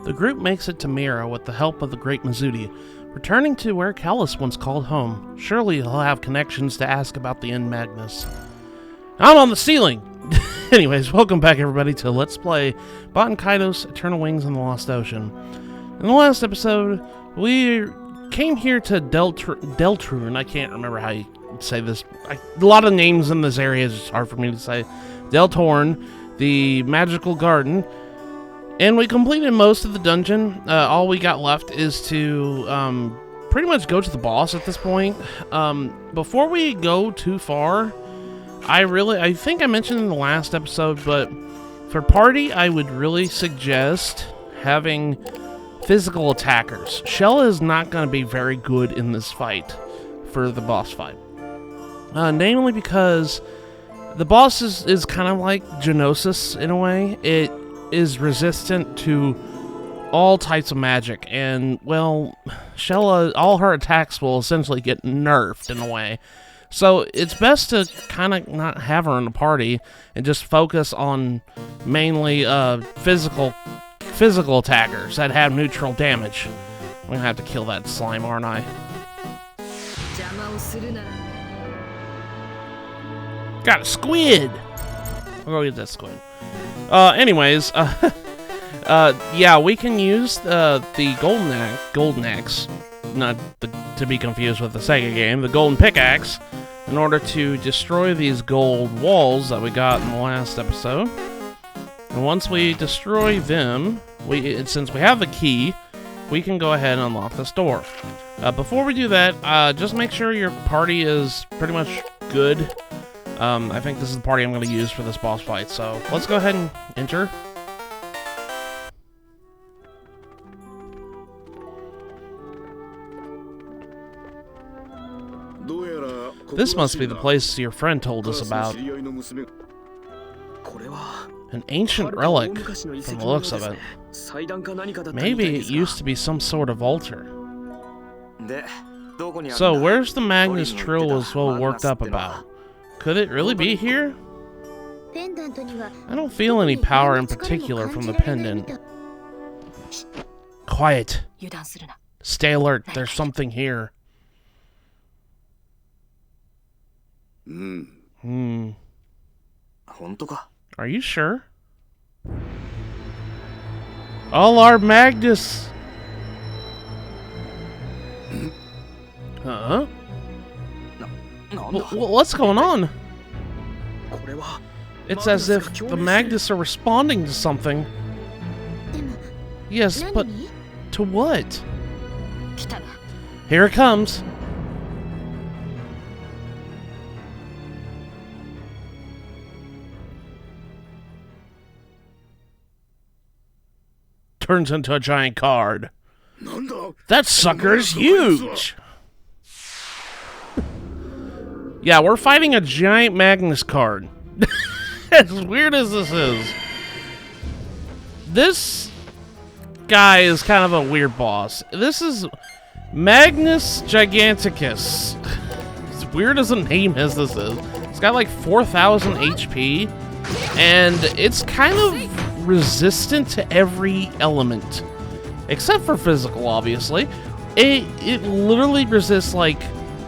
The group makes it to Mira with the help of the great Mizuti, returning to where Kaitos once called home. Surely he'll have connections to ask about the End Magnus. I'm on the ceiling! Anyways, welcome back everybody to Let's Play Baten Kaitos, Eternal Wings in the Lost Ocean. In the last episode, we came here to Deltrun. I can't remember how you say this. A lot of names in this area is hard for me to say. Deltorn, the magical garden. And we completed most of the dungeon. All we got left is to pretty much go to the boss at this point. Before we go too far, I think I mentioned in the last episode, but for party, I would really suggest having physical attackers. Shell is not going to be very good in this fight for the boss fight. Namely because the boss is kind of like Genosis in a way. It is resistant to all types of magic, and, well, Shell, all her attacks will essentially get nerfed in a way. So it's best to kind of not have her in the party and just focus on mainly physical attackers that have neutral damage. I'm gonna have to kill that slime, aren't I? Got a squid! I'll go get that squid. Anyways, yeah, we can use the golden axe, not to be confused with the Sega game, the golden pickaxe, in order to destroy these gold walls that we got in the last episode. And once we destroy them, since we have the key, we can go ahead and unlock this door. Before we do that, just make sure your party is pretty much good. I think this is the party I'm going to use for this boss fight, so let's go ahead and enter. This must be the place your friend told us about. An ancient relic, from the looks of it. Maybe it used to be some sort of altar. So, where's the Magnus Trill was so worked up about? Could it really be here? I don't feel any power in particular from the pendant. Quiet. Stay alert, there's something here. Are you sure? All our Magnus! Huh? What's going on? It's as if the Magnus are responding to something. Yes, but to what? Here it comes. Turns into a giant card. That sucker is huge! Yeah, we're fighting a giant Magnus card. As weird as this is. This guy is kind of a weird boss. This is Magnus Giganticus. As weird as a name as this is. It's got like 4,000 HP. And it's kind of resistant to every element. Except for physical, obviously. It literally resists, like,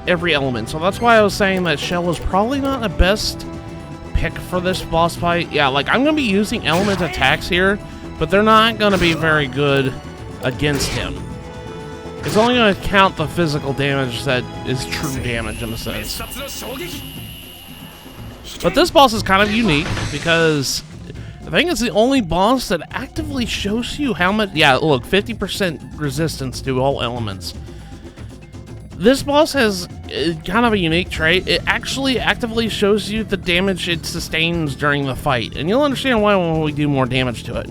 every element. So that's why I was saying that Shell is probably not the best pick for this boss fight. Yeah, like, I'm going to be using element attacks here, but they're not going to be very good against him. It's only going to count the physical damage that is true damage, in a sense. But this boss is kind of unique, because I think it's the only boss that actively shows you how much... Yeah, look, 50% resistance to all elements. This boss has kind of a unique trait. It actually actively shows you the damage it sustains during the fight. And you'll understand why when we do more damage to it.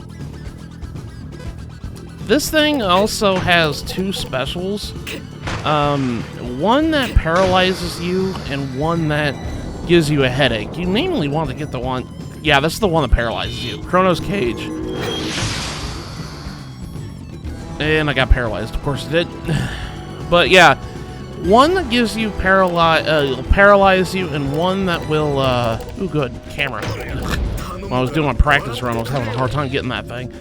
This thing also has two specials. One that paralyzes you and one that gives you a headache. You mainly want to get the one... Yeah, this is the one that paralyzes you. Chrono's Cage. And I got paralyzed. Of course it did. But yeah, one that gives you paralyze you, and one that will, ooh, good, camera. When I was doing my practice run, I was having a hard time getting that thing.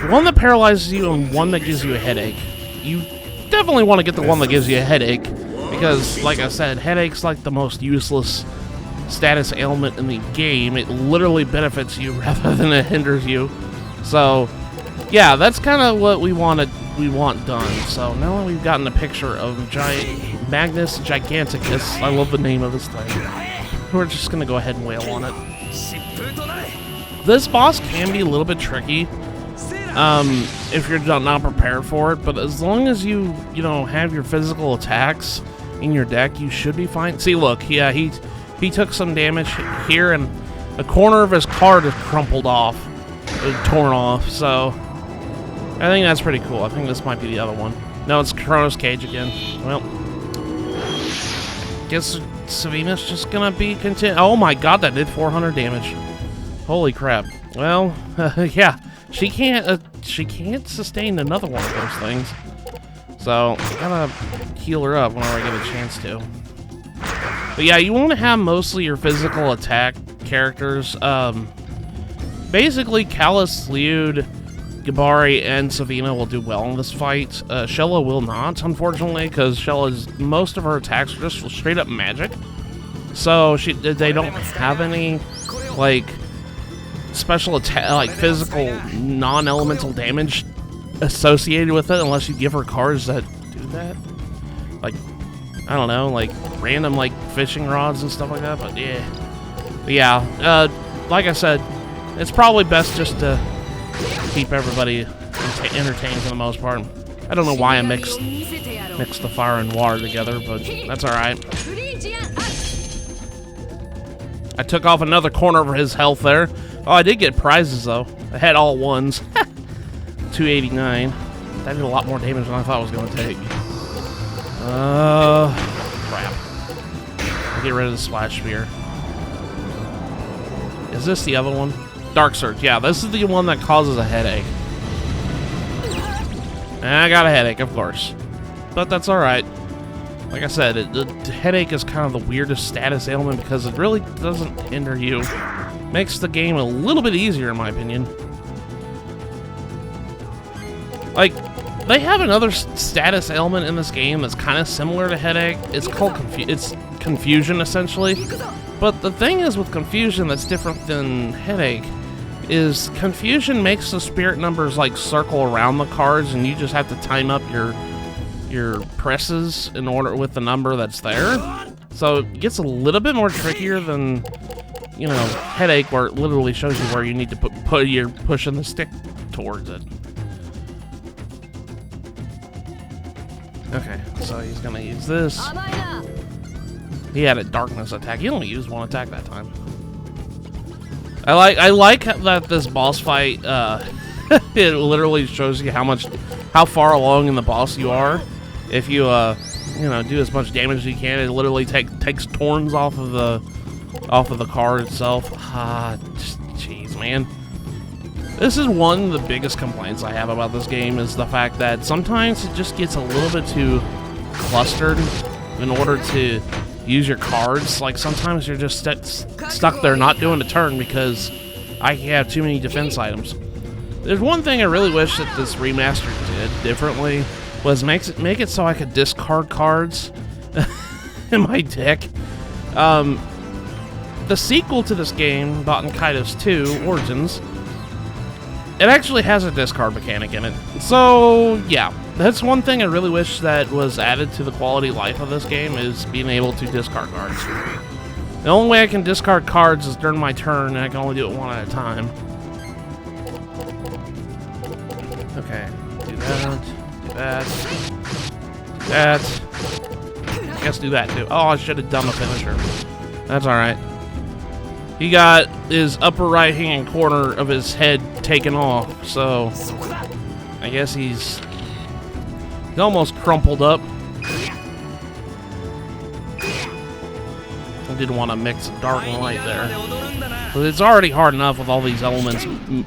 one that paralyzes you and one that gives you a headache. You definitely want to get the one that gives you a headache, because, like I said, headache's like the most useless status ailment in the game. It literally benefits you rather than it hinders you. So, yeah, that's kind of what we want done. So now that we've gotten a picture of Magnus Giganticus, I love the name of this thing, we're just gonna go ahead and wail on it. This boss can be a little bit tricky if you're not prepared for it, but as long as you have your physical attacks in your deck, you should be fine. See, look, yeah, he took some damage here, and a corner of his card is crumpled off, torn off. So I think that's pretty cool. I think this might be the other one. No, it's Chronos Cage again. Well, guess Savina's just gonna be content. Oh my god, that did 400 damage. Holy crap. Well, yeah, she can't sustain another one of those things. So I gotta heal her up whenever I get a chance to. But yeah, you want to have mostly your physical attack characters. Basically, Callus, Liud, Gabari, and Savina will do well in this fight. Shella will not, unfortunately, because Shella's most of her attacks are just straight up magic. So they don't have any like special attack, like physical non-elemental damage associated with it, unless you give her cards that do that. Like, I don't know, like random like fishing rods and stuff like that. But yeah, like I said, it's probably best just to keep everybody entertained for the most part. I don't know why I mixed the fire and water together, but that's all right. I took off another corner of his health there. Oh, I did get prizes though. I had all ones. 289. That did a lot more damage than I thought it was going to take. Crap. I'll get rid of the splash spear. Is this the other one? Dark Surge. Yeah, this is the one that causes a headache. And I got a headache, of course. But that's alright. Like I said, the headache is kind of the weirdest status ailment because it really doesn't hinder you. Makes the game a little bit easier, in my opinion. Like, they have another status ailment in this game that's kind of similar to headache. It's called confusion, essentially. But the thing is with confusion that's different than headache is confusion makes the spirit numbers like circle around the cards, and you just have to time up your presses in order with the number that's there. So it gets a little bit more trickier than, you know, headache, where it literally shows you where you need to put your pushing the stick towards it. Okay, so he's gonna use this. He had a darkness attack. He only used one attack that time. I like that this boss fight, it literally shows you how far along in the boss you are. If you you know, do as much damage as you can, it literally takes turns off of the card itself. Jeez, man. This is one of the biggest complaints I have about this game, is the fact that sometimes it just gets a little bit too clustered in order to use your cards. Like, sometimes you're just stuck there not doing a turn because I have too many defense items. There's one thing I really wish that this remaster did differently, was make it so I could discard cards in my deck. The sequel to this game, Baten Kaitos 2 Origins, it actually has a discard mechanic in it. So, yeah, that's one thing I really wish that was added to the quality of life of this game, is being able to discard cards. The only way I can discard cards is during my turn, and I can only do it one at a time. Okay, do that, do that, do that. I guess do that too. Oh, I should have done the finisher. That's alright. He got his upper right-hand corner of his head taken off, so I guess he's almost crumpled up. I didn't want to mix dark and light there. But it's already hard enough with all these elements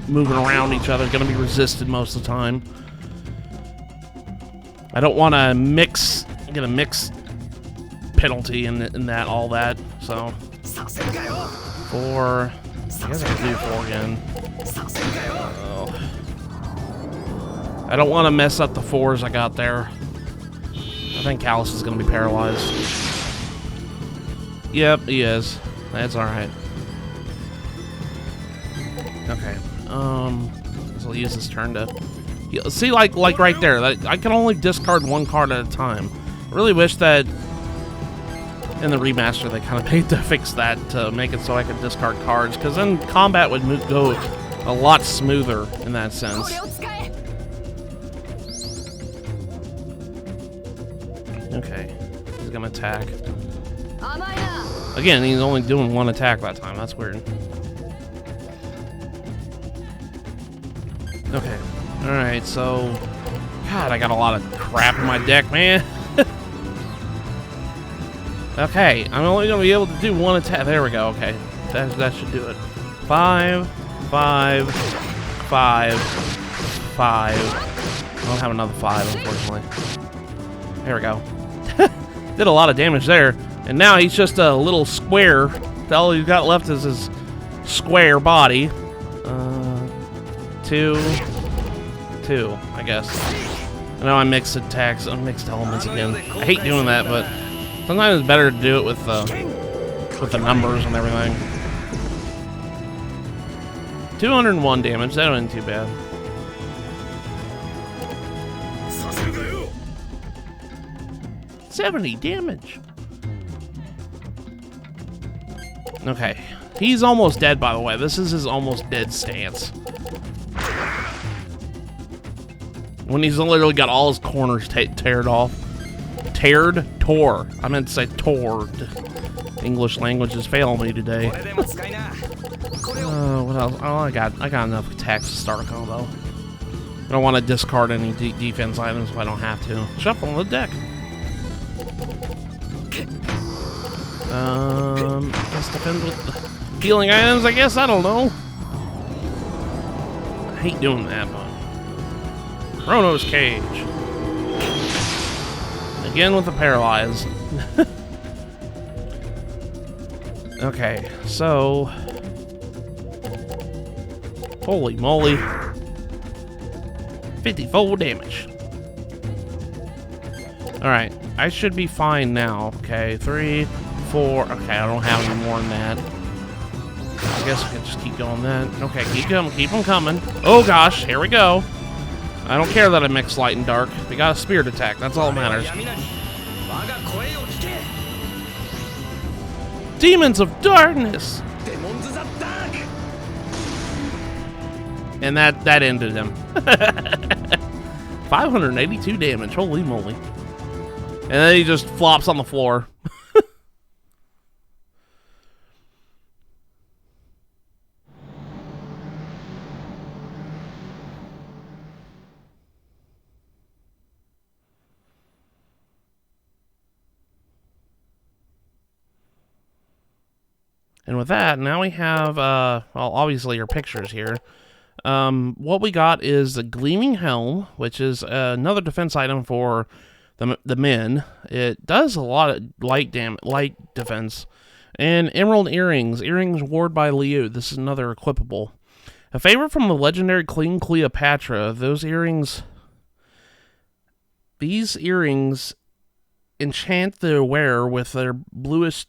moving around each other. Going to be resisted most of the time. I don't want to get a mix penalty in that, all that, so 4. I guess I can do 4 again. I don't want to mess up the 4s I got there. I think Kaitos is going to be paralyzed. Yep, he is. That's alright. Okay. So I'll use this turn to... See, like right there, I can only discard 1 card at a time. I really wish that in the remaster they kind of made to fix that to make it so I could discard cards, because then combat would go a lot smoother in that sense. Okay, he's gonna attack. Again, he's only doing 1 attack that time. That's weird. Okay. Alright, so... God, I got a lot of crap in my deck, man. Okay, I'm only going to be able to do 1 attack. There we go, okay. That should do it. 5, 5, 5, 5. I don't have another 5, unfortunately. There we go. Did a lot of damage there. And now he's just a little square. All he's got left is his square body. 2, I guess. I know I mixed attacks, mixed elements again. I hate doing that, but sometimes it's better to do it with the numbers and everything. 201 damage. That wasn't too bad. $70 damage. Okay, he's almost dead. By the way, this is his almost dead stance. When he's literally got all his corners teared off. Tore. I meant to say tored. English language is failing me today. What else? Oh, I got enough attacks to start a combo. I don't want to discard any defense items if I don't have to. Shuffle the deck. I guess depends with the healing items, I guess. I don't know. I hate doing that, but... Chrono's Cage. Again with the paralyze. Okay, so... Holy moly. 54 damage. Alright, I should be fine now. Okay, 3, 4... Okay, I don't have any more than that. I guess I can just keep going then. Okay, keep them coming. Oh gosh, here we go. I don't care that I mix light and dark. We got a spirit attack. That's all that matters. Demons of Darkness! And that ended him. 582 damage. Holy moly. And then he just flops on the floor. And with that, now we have, well, obviously your pictures here. What we got is the Gleaming Helm, which is another defense item for the men. It does a lot of light defense. And Emerald Earrings. Earrings ward by Liu. This is another equipable. A favorite from the legendary Queen Cleopatra. These earrings enchant the wearer with their bluish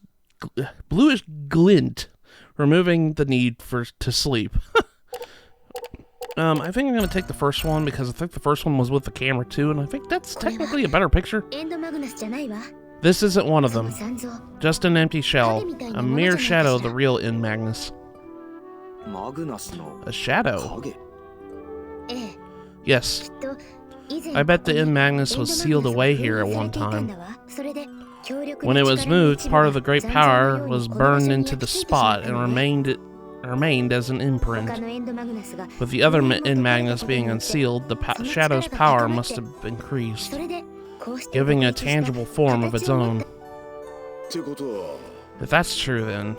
glint, removing the need to sleep. I think I'm going to take the first one because I think the first one was with the camera too, and I think that's technically a better picture. This isn't one of them. Just an empty shell. A mere shadow of the real End Magnus. A shadow? Yes. I bet the End Magnus was sealed away here at one time. When it was moved, part of the great power was burned into the spot and remained as an imprint. With the other End Magnus being unsealed, the shadow's power must have increased, giving a tangible form of its own. If that's true, then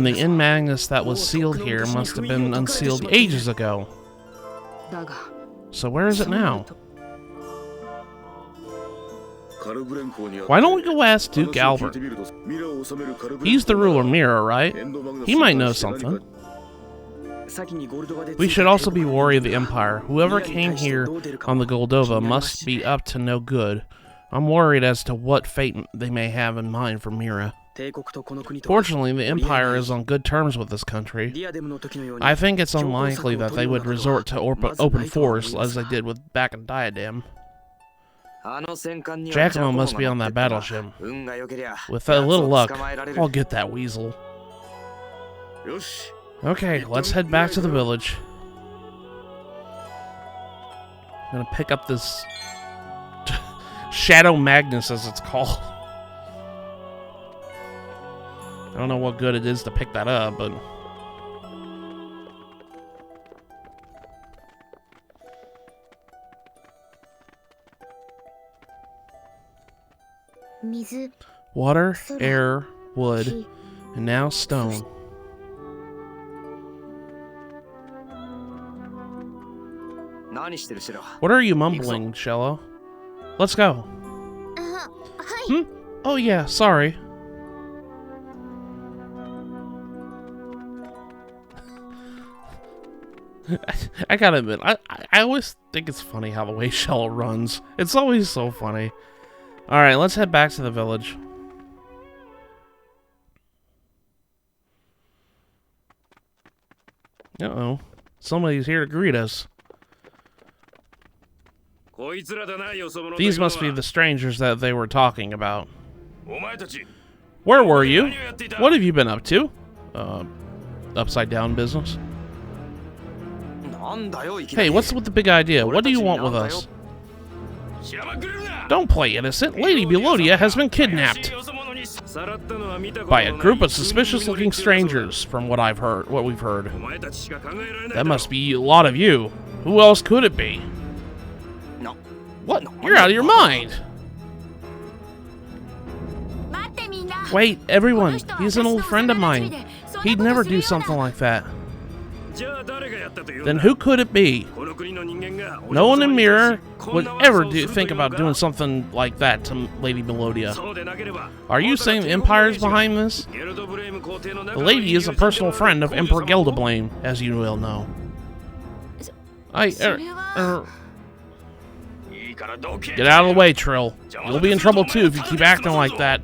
the End Magnus that was sealed here must have been unsealed ages ago. So where is it now? Why don't we go ask Duke Albert? He's the ruler mirror, right? He might know something. We should also be wary of the Empire. Whoever came here on the Goldova must be up to no good. I'm worried as to what fate they may have in mind for Mira. Fortunately, the Empire is on good terms with this country. I think it's unlikely that they would resort to open force as they did with back in Diadem. Giacomo must be on that battleship. With a little luck, I'll get that weasel. Okay, let's head back to the village. I'm gonna pick up this Shadow Magnus, as it's called. I don't know what good it is to pick that up, but... Water, air, wood, and now stone. What are you mumbling, Shello? Let's go. Oh yeah, sorry. I gotta admit, I always think it's funny how the way Shello runs. It's always so funny. Alright, let's head back to the village. Uh-oh. Somebody's here to greet us. These must be the strangers that they were talking about. Where were you? What have you been up to? Upside down business? Hey, what's with the big idea? What do you want with us? Don't play innocent. Lady Melodia has been kidnapped by a group of suspicious-looking strangers, from what we've heard. That must be a lot of you. Who else could it be? What? You're out of your mind! Wait, everyone. He's an old friend of mine. He'd never do something like that. Then who could it be? No one in Mira would ever think about doing something like that to Lady Melodia. Are you saying the Empire is behind this? The lady is a personal friend of Emperor Geldablame, as you well know. Get out of the way, Trill. You'll be in trouble too if you keep acting like that.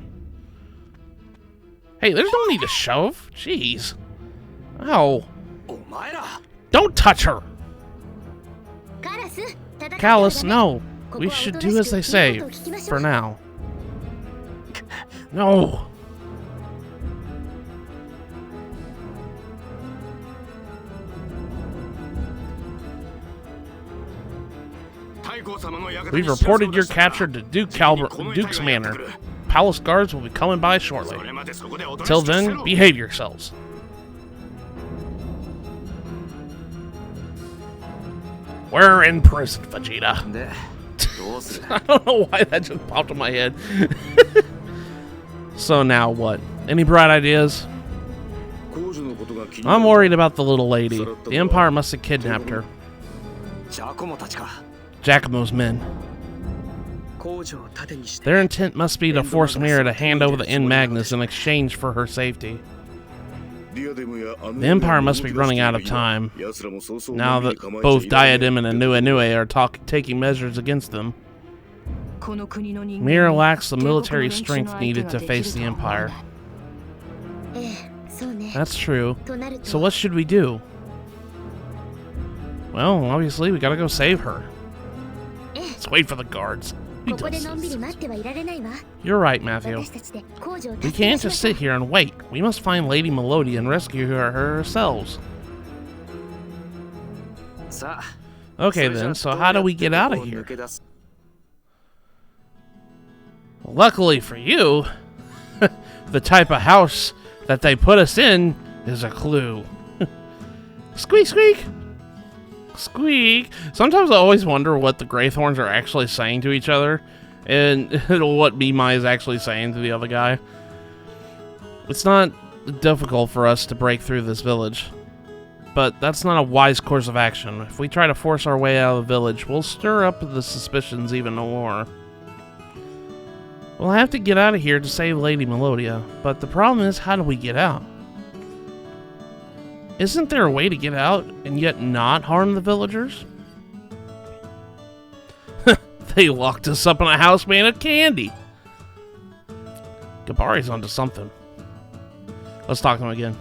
Hey, there's no need to shove. Jeez. Ow. Don't touch her! Callus, no. We should do as they say, for now. No. We've reported your capture to Duke's Manor. Palace guards will be coming by shortly. Till then, behave yourselves. We're in prison, Vegeta. I don't know why that just popped in my head. So now what? Any bright ideas? I'm worried about the little lady. The Empire must have kidnapped her. Giacomo's men. Their intent must be to force Mira to hand over the End Magnus in exchange for her safety. The Empire must be running out of time, now that both Diadem and Anue are taking measures against them. Mira lacks the military strength needed to face the Empire. That's true. So what should we do? Well, obviously we gotta go save her. Let's wait for the guards. You're right, Matthew. We can't just sit here and wait. We must find Lady Melodia and rescue her ourselves. Okay then, so how do we get out of here? Luckily for you, the type of house that they put us in is a clue. Squeak, squeak! Squeak! Sometimes I always wonder what the Greythorns are actually saying to each other, and what Mimai is actually saying to the other guy. It's not difficult for us to break through this village, but that's not a wise course of action. If we try to force our way out of the village, we'll stir up the suspicions even more. We'll have to get out of here to save Lady Melodia, but the problem is, how do we get out? Isn't there a way to get out and yet not harm the villagers? They locked us up in a house made of candy. Gabari's onto something. Let's talk to him again.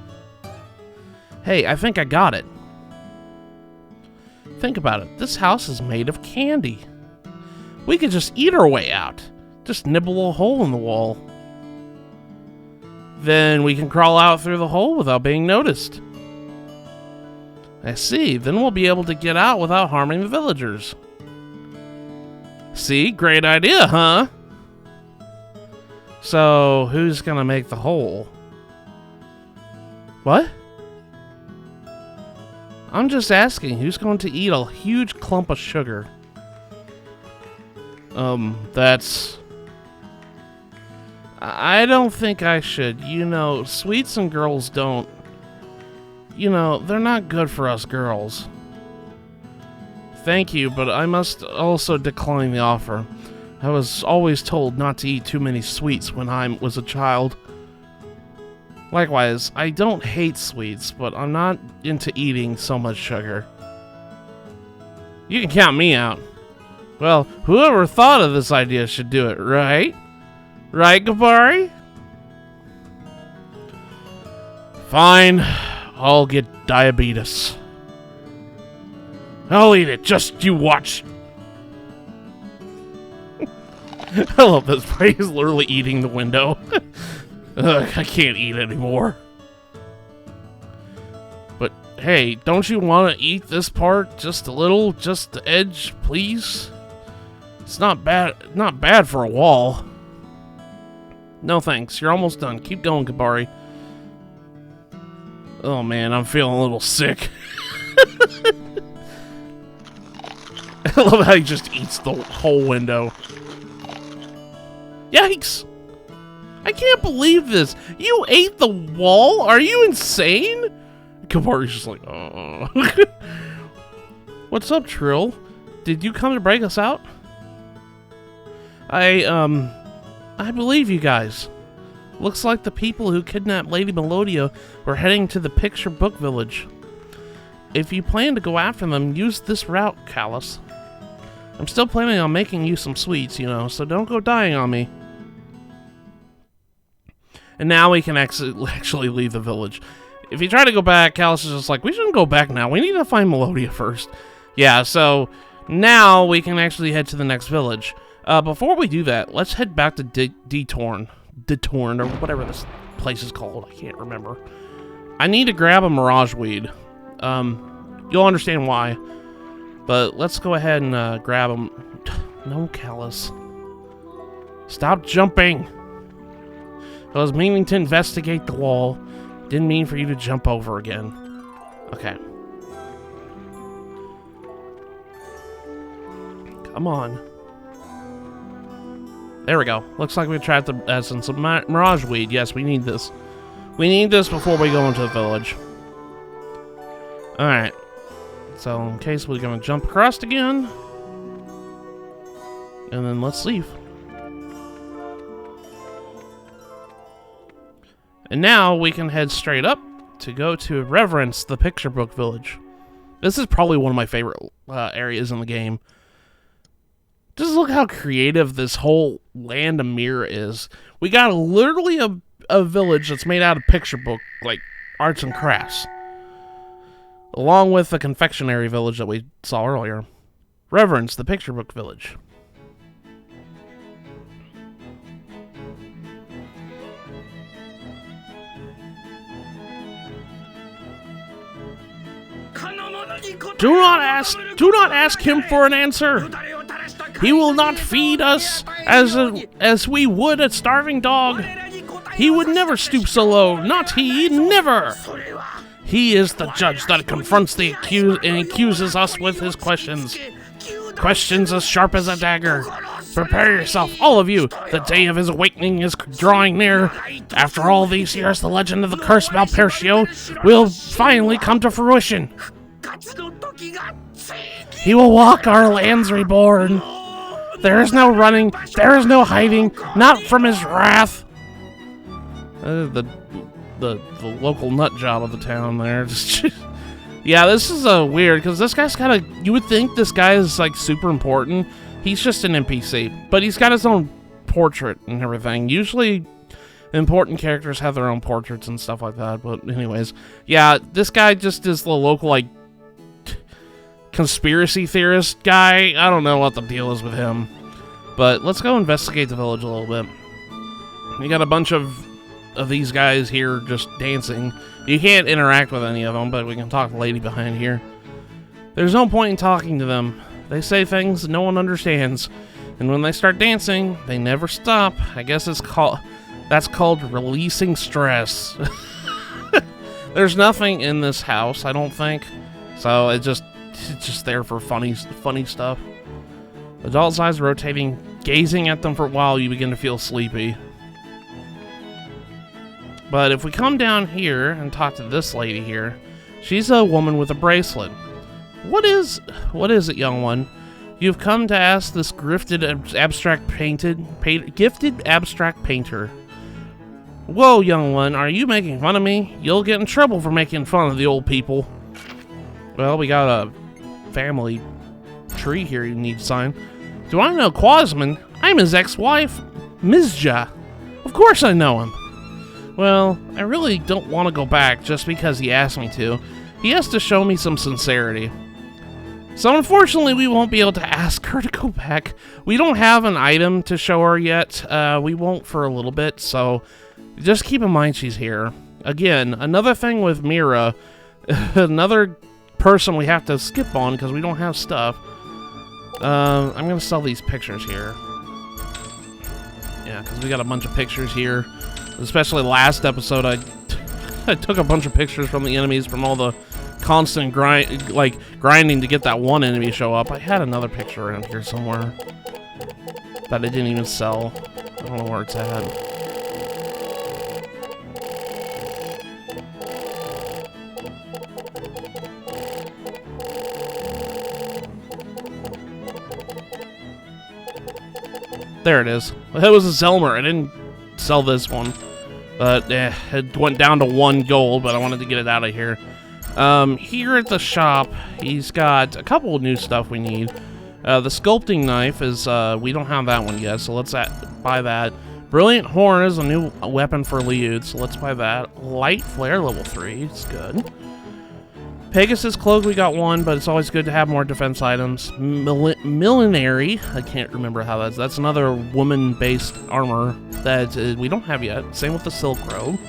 Hey, I think I got it. Think about it. This house is made of candy. We could just eat our way out. Just nibble a hole in the wall. Then we can crawl out through the hole without being noticed. I see. Then we'll be able to get out without harming the villagers. See? Great idea, huh? So, who's gonna make the hole? What? I'm just asking, who's going to eat a huge clump of sugar? That's... I don't think I should. You know, sweets and girls don't... You know, they're not good for us girls. Thank you, but I must also decline the offer. I was always told not to eat too many sweets when I was a child. Likewise, I don't hate sweets, but I'm not into eating so much sugar. You can count me out. Well, whoever thought of this idea should do it, right? Right, Gabari? Fine, I'll get diabetes. I'll eat it, just you watch. I love this part. He's literally eating the window. Ugh, I can't eat anymore. But hey, don't you want to eat this part just a little, just the edge, please? It's not bad for a wall. No thanks, you're almost done. Keep going, Gabari. Oh man, I'm feeling a little sick. I love how he just eats the whole window. Yikes! I can't believe this. You ate the wall? Are you insane? Gabari's just like, oh. What's up, Trill? Did you come to break us out? I believe you guys. Looks like the people who kidnapped Lady Melodia were heading to the picture book village. If you plan to go after them, use this route, Callus. I'm still planning on making you some sweets, you know, so don't go dying on me. And now we can actually leave the village. If you try to go back, Callus is just like, we shouldn't go back now. We need to find Melodia first. Yeah, so now we can actually head to the next village. Before we do that, let's head back to detained, or whatever this place is called. I can't remember. I need to grab a mirage weed. You'll understand why. But let's go ahead and grab them. No, Callus. Stop jumping. I was meaning to investigate the wall. Didn't mean for you to jump over again. Okay. Come on. There we go. Looks like we trapped the essence of mirage weed. Yes, we need this. We need this before we go into the village. Alright. So, in case we're going to jump across again. And then let's leave. And now we can head straight up to go to Reverence, the picture book village. This is probably one of my favorite areas in the game. Just look how creative this whole land of mirror is. We got literally a village that's made out of picture book, like arts and crafts. Along with the confectionery village that we saw earlier. Reverence, the picture book village. Do not ask him for an answer. He will not feed us as we would a starving dog. He would never stoop so low. Not he, never. He is the judge that confronts the accused and accuses us with his questions. Questions as sharp as a dagger. Prepare yourself, all of you. The day of his awakening is drawing near. After all these years, the legend of the cursed Malpercio will finally come to fruition. He will walk our lands reborn. There is no running, there is no hiding, not from his wrath. The the local nut job of the town there. Yeah, this is weird, because this guy's kind of... You would think this guy is, like, super important. He's just an NPC, but he's got his own portrait and everything. Usually, important characters have their own portraits and stuff like that, but anyways. Yeah, this guy just is the local, like, conspiracy theorist guy. I don't know what the deal is with him. But let's go investigate the village a little bit. You got a bunch of these guys here just dancing. You can't interact with any of them, but we can talk to the lady behind here. There's no point in talking to them. They say things that no one understands. And when they start dancing, they never stop. I guess that's called releasing stress. There's nothing in this house, I don't think. So it's just there for funny stuff. Adult's eyes rotating, gazing at them for a while, you begin to feel sleepy. But if we come down here and talk to this lady here, she's a woman with a bracelet. What is it, young one? You've come to ask this gifted abstract painter. Whoa, young one, are you making fun of me? You'll get in trouble for making fun of the old people. Well, we got a family tree here you need to sign. Do I know Quasman? I'm his ex-wife, Mizja. Of course I know him. Well, I really don't want to go back just because he asked me to. He has to show me some sincerity. So unfortunately, we won't be able to ask her to go back. We don't have an item to show her yet. We won't for a little bit, so just keep in mind she's here. Again, another thing with Mira, another person we have to skip on because we don't have stuff. I'm going to sell these pictures here. Yeah, because we got a bunch of pictures here. Especially last episode, I took a bunch of pictures from the enemies from all the constant grinding to get that one enemy to show up. I had another picture around here somewhere that I didn't even sell. I don't know where it's at. There it is. It was a Zelmer. I didn't sell this one. But it went down to 1 gold, but I wanted to get it out of here. Here at the shop, he's got a couple of new stuff we need. The sculpting knife is, we don't have that one yet, so let's buy that. Brilliant Horn is a new weapon for Liud, so let's buy that. Light Flare, level 3, it's good. Pegasus Cloak, we got 1, but it's always good to have more defense items. Millenary, I can't remember how that's another woman-based armor that we don't have yet. Same with the Silk Robe.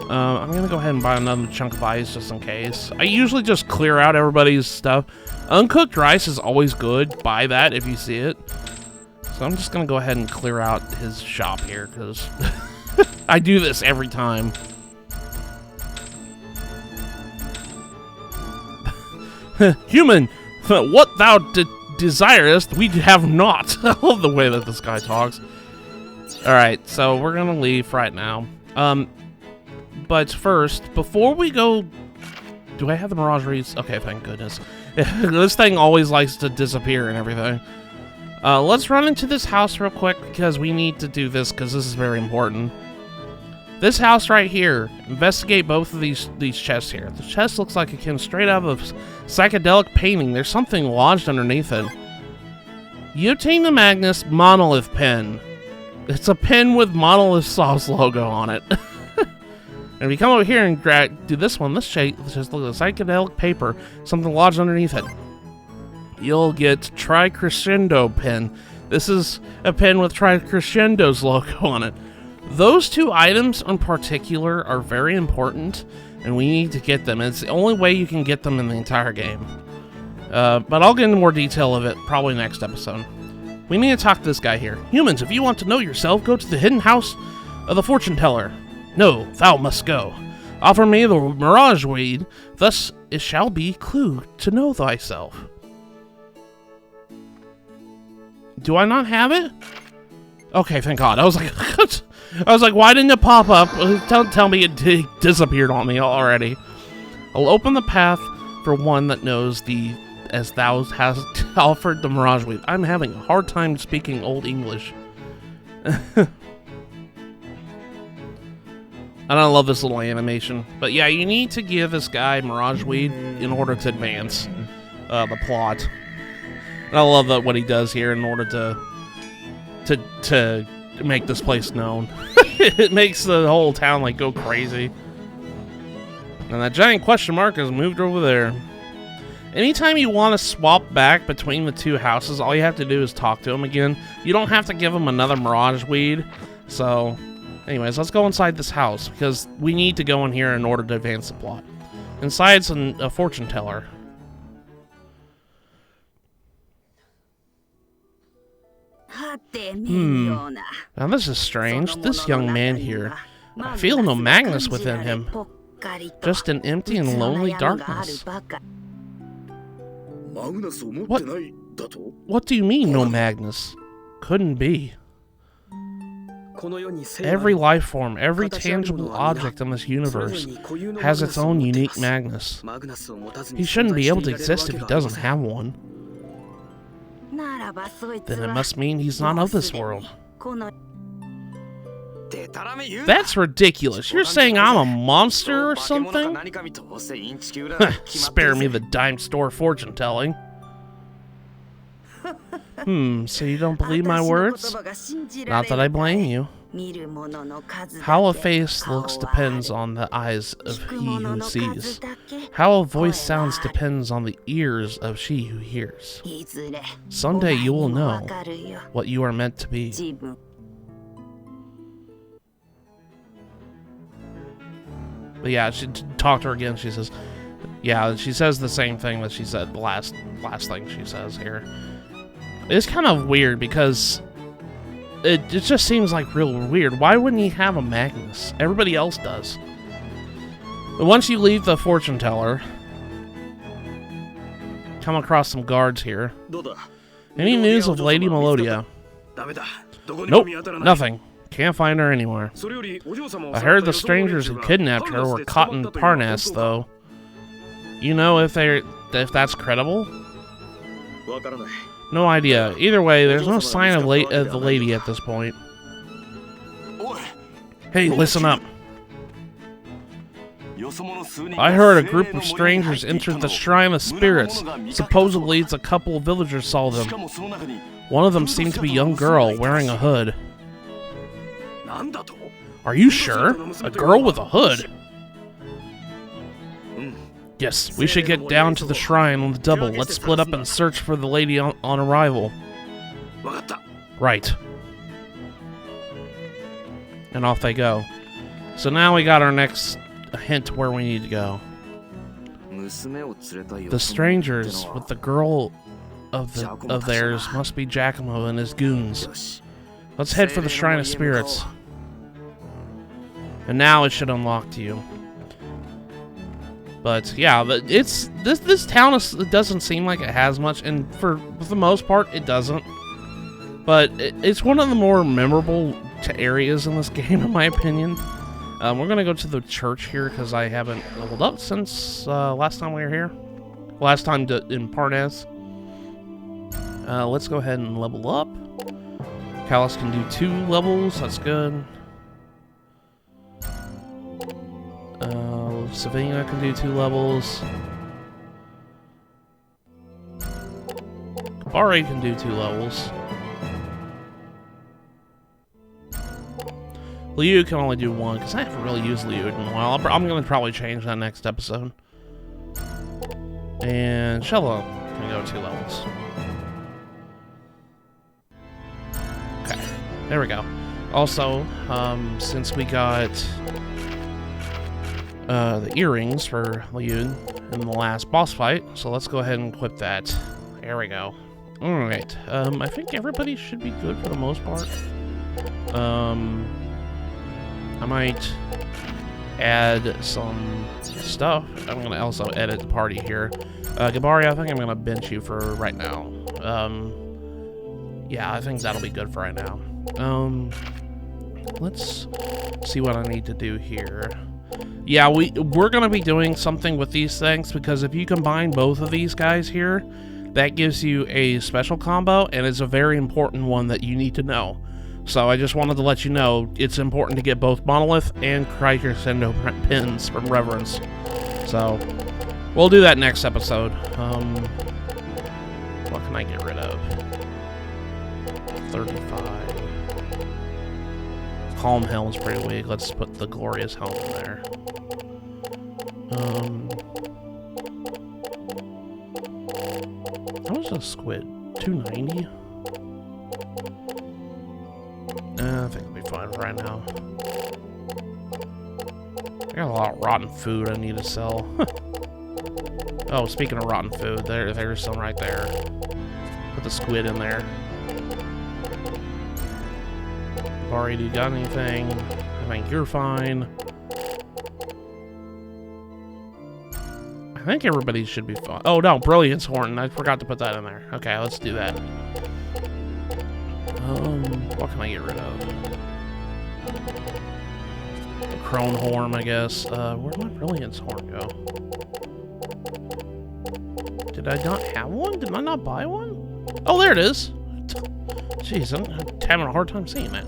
I'm gonna go ahead and buy another chunk of ice just in case. I usually just clear out everybody's stuff. Uncooked rice is always good. Buy that if you see it. So I'm just gonna go ahead and clear out his shop here, because I do this every time. Human, what thou desirest, we have not. I love the way that this guy talks. Alright, so we're gonna leave right now. But first, before we go... Do I have the Mirage Reeds? Okay, thank goodness. This thing always likes to disappear and everything. Let's run into this house real quick, because we need to do this, because this is very important. This house right here, investigate both of these chests here. The chest looks like it came straight out of a psychedelic painting. There's something lodged underneath it. You obtain the Magnus Monolith pen. It's a pen with Monolith Soft's logo on it. And if you come over here and do this one, this shape, just look at the psychedelic paper, something lodged underneath it. You'll get Tricrescendo pen. This is a pen with Tricrescendo's logo on it. Those 2 items in particular are very important, and we need to get them. It's the only way you can get them in the entire game. But I'll get into more detail of it probably next episode. We need to talk to this guy here. Humans, if you want to know yourself, go to the hidden house of the fortune teller. No, thou must go. Offer me the Mirage Weed, thus it shall be clue to know thyself. Do I not have it? Okay, thank God. I was like, why didn't it pop up? Tell me it disappeared on me already. I'll open the path for one that knows as thou hast offered the Mirage Weed. I'm having a hard time speaking Old English. And I love this little animation. But yeah, you need to give this guy Mirage Weed in order to advance the plot. And I love that what he does here in order to make this place known. It makes the whole town like go crazy. And that giant question mark has moved over there. Anytime you want to swap back between the two houses, all you have to do is talk to him again. You don't have to give him another Mirage Weed. So, anyways, let's go inside this house, because we need to go in here in order to advance the plot. Inside's a fortune teller. Now this is strange. This young man here, I feel no Magnus within him. Just an empty and lonely darkness. What do you mean, no Magnus? Couldn't be. Every life form, every tangible object in this universe has its own unique Magnus. He shouldn't be able to exist if he doesn't have one. Then it must mean he's not of this world. That's ridiculous. You're saying I'm a monster or something? Spare me the dime store fortune telling. So you don't believe my words? Not that I blame you. How a face looks depends on the eyes of he who sees. How a voice sounds depends on the ears of she who hears. Someday you will know what you are meant to be. But yeah, she talked to her again. She says, yeah, she says the same thing that she said the last thing she says here. It's kind of weird because it just seems like real weird. Why wouldn't he have a Magnus? Everybody else does. But once you leave the fortune teller, come across some guards here. Any news of Lady Melodia? Nope, nothing. Can't find her anywhere. I heard the strangers who kidnapped her were caught in Parnasse, though. You know if that's credible? No idea. Either way, there's no sign of the lady at this point. Hey, listen up. I heard a group of strangers entered the Shrine of Spirits. Supposedly, it's a couple of villagers saw them. One of them seemed to be a young girl wearing a hood. Are you sure? A girl with a hood? Yes, we should get down to the shrine on the double. Let's split up and search for the lady on arrival. Right. And off they go. So now we got our next hint where we need to go. The strangers with the girl of theirs must be Giacomo and his goons. Let's head for the Shrine of Spirits. And now it should unlock to you. But yeah, this town it doesn't seem like it has much, and for the most part, it doesn't. But it's one of the more memorable areas in this game, in my opinion. We're gonna go to the church here because I haven't leveled up since last time we were here. Last time in Parnasse. Let's go ahead and level up. Kaitos can do 2 levels. That's good. Savannah can do 2 levels. Kabari can do 2 levels. Liu can only do 1, because I haven't really used Liu in a while. I'm going to probably change that next episode. And Shello can go 2 levels. Okay, there we go. Also, since we got the earrings for Liu in the last boss fight, so let's go ahead and equip that. There we go. Alright, I think everybody should be good for the most part. I might add some stuff. I'm gonna also edit the party here. Gabari, I think I'm gonna bench you for right now. Yeah, I think that'll be good for right now. Let's see what I need to do here. Yeah, we're gonna be doing something with these things, because if you combine both of these guys here, that gives you a special combo, and it's a very important one that you need to know. So I just wanted to let you know it's important to get both Monolith and Crescendo pins from Reverence. So we'll do that next episode. What can I get rid of? 35. Calm Helm's pretty weak. Let's put the Glorious Helm in there. How much is a squid? 290? I think it'll be fine right now. I got a lot of rotten food I need to sell. Oh, speaking of rotten food, there's some right there. Put the squid in there. Bari, do you got anything? I think you're fine. I think everybody should be fine. Oh no, Brilliance Horn. I forgot to put that in there. Okay, let's do that. What can I get rid of? A Crone Horn, I guess. Where'd my Brilliance Horn go? Did I not have one? Did I not buy one? Oh, there it is. Jeez, I'm having a hard time seeing that.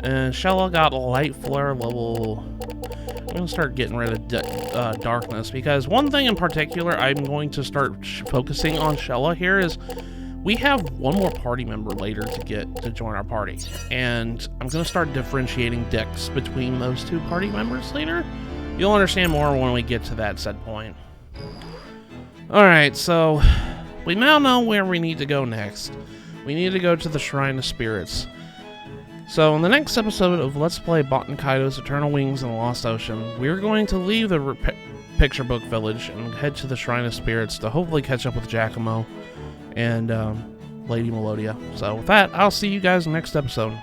And Shella got Light Flare level. I'm going to start getting rid of Darkness, because one thing in particular I'm going to start focusing on Shella here is we have one more party member later to join our party, and I'm going to start differentiating decks between those two party members later. You'll understand more when we get to that said point. Alright, so we now know where we need to go next. We need to go to the Shrine of Spirits. So in the next episode of Let's Play Baten Kaitos, Eternal Wings, and the Lost Ocean, we're going to leave the Picture Book Village and head to the Shrine of Spirits to hopefully catch up with Giacomo and Lady Melodia. So with that, I'll see you guys next episode.